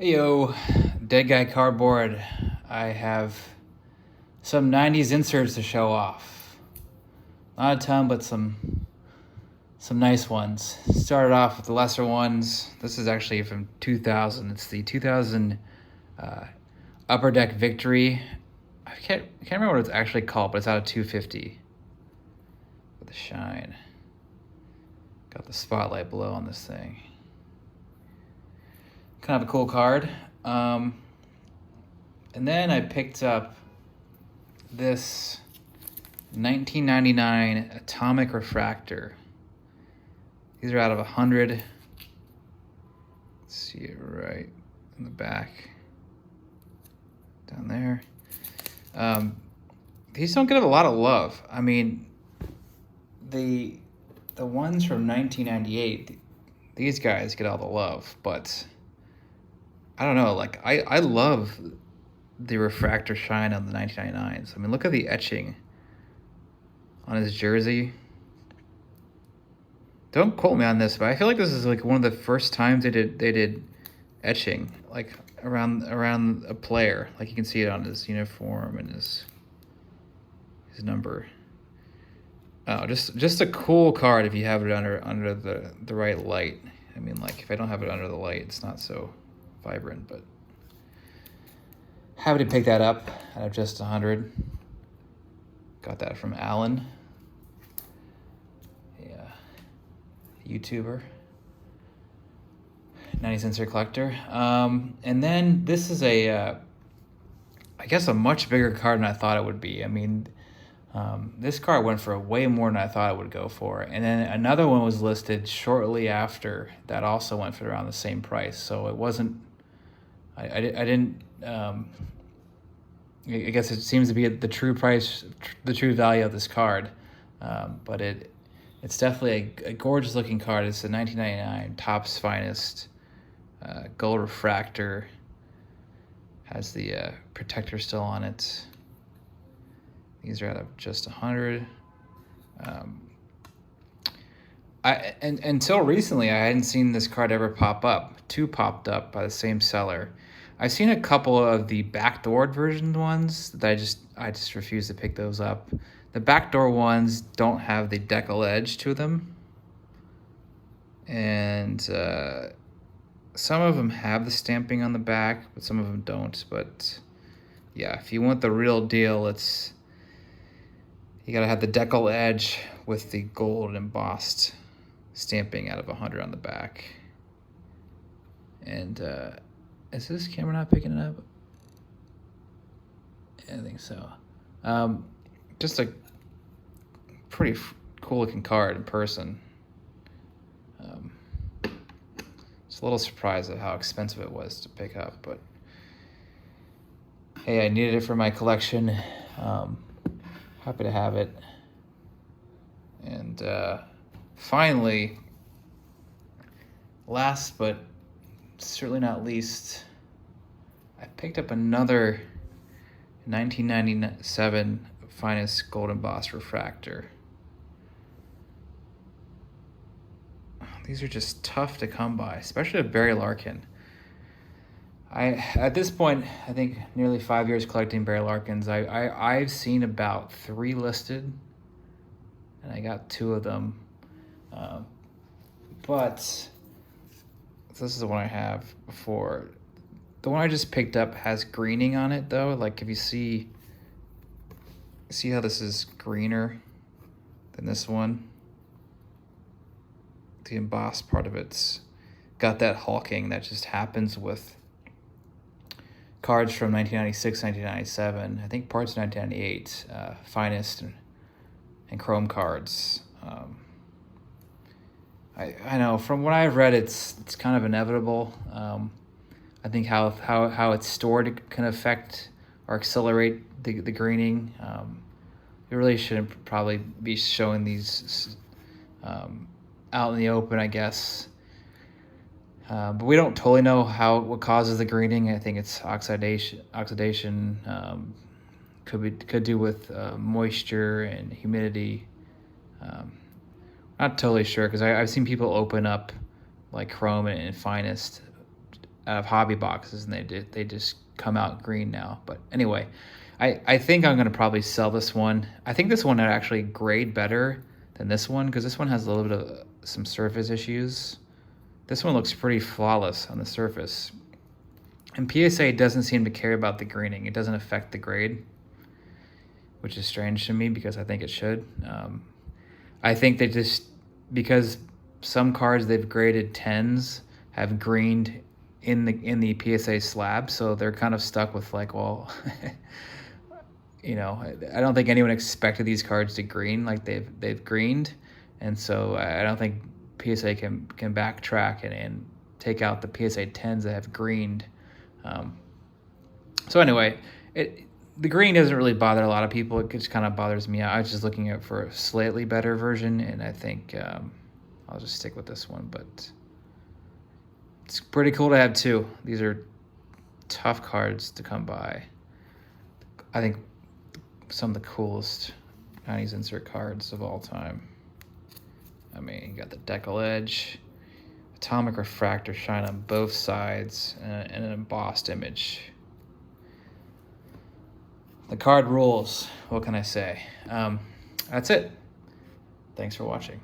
Hey yo, Dead Guy Cardboard. I have some 90s inserts to show off. Not a ton, but some nice ones. Started off with the lesser ones. This is actually from 2000. It's the 2000 Upper Deck Victory. I can't remember what it's actually called, but it's out of 250 with the shine. Got the spotlight below on this thing. Kind of a cool card. And then I picked up this 1999 Atomic Refractor. These are out of 100. Let's see it right in the back. Down there. These don't get a lot of love. I mean, the ones from 1998, these guys get all the love, but I don't know, like I love the refractor shine on the 1999s. I mean, look at the etching on his jersey. Don't quote me on this, but I feel like this is like one of the first times they did etching, like around a player. Like you can see it on his uniform and his number. Oh, just a cool card if you have it under the right light. I mean, like if I don't have it under the light, it's not so vibrant, but happy to pick that up out of just 100. Got that from Alan, a YouTuber, 90 cents collector. And then this is I guess a much bigger card than I thought it would be. I mean, this card went for way more than I thought it would go for. And then another one was listed shortly after that also went for around the same price. So it wasn't, I didn't, I guess it seems to be the true price, the true value of this card. But it's definitely a gorgeous looking card. It's a 1999 Topps Finest gold refractor. Has the protector still on it. These are out of just 100. Until recently, I hadn't seen this card ever pop up. Two popped up by the same seller. I've seen a couple of the backdoored version ones that I just refuse to pick those up. The backdoor ones don't have the decal edge to them, and some of them have the stamping on the back, but some of them don't. But yeah, if you want the real deal, you gotta have the decal edge with the gold embossed stamping out of 100 on the back. And is this camera not picking it up? I think so. Just a pretty cool looking card in person. Just a little surprised at how expensive it was to pick up, but hey, I needed it for my collection. Happy to have it. And finally, last but certainly not least, I picked up another 1997 Finest Gold Embossed Refractor. These are just tough to come by, especially a Barry Larkin. At this point, I think nearly 5 years collecting Barry Larkins, I've seen about 3 listed, and I got 2 of them. But this is the one I have before. The one I just picked up has greening on it, though. Like if you see how this is greener than this one? The embossed part of it's got that hulking that just happens with cards from 1996, 1997. I think parts 1998, Finest and Chrome cards. I know from what I've read, it's kind of inevitable. I think how it's stored can affect or accelerate the greening. You really shouldn't probably be showing these out in the open, I guess. But we don't totally know what causes the greening. I think it's oxidation. Could do with moisture and humidity. Not totally sure because I've seen people open up like Chrome and Finest hobby boxes, and they just come out green now. But anyway, I think I'm gonna probably sell this one. I think this one would actually grade better than this one because this one has a little bit of some surface issues. This one looks pretty flawless on the surface. And PSA doesn't seem to care about the greening. It doesn't affect the grade, which is strange to me because I think it should. I think they just, because some cards they've graded 10s have greened in the PSA slab, so they're kind of stuck with like, well, you know, I don't think anyone expected these cards to green like they've greened, and so I don't think PSA can backtrack and take out the PSA 10s that have greened. So anyway, the green doesn't really bother a lot of people. It just kind of bothers me. I was just looking at for a slightly better version, and I think I'll just stick with this one. But it's pretty cool to have two. These are tough cards to come by. I think some of the coolest 90s insert cards of all time. I mean, you got the Deckle Edge, Atomic Refractor shine on both sides, and an embossed image. The card rules. What can I say? That's it. Thanks for watching.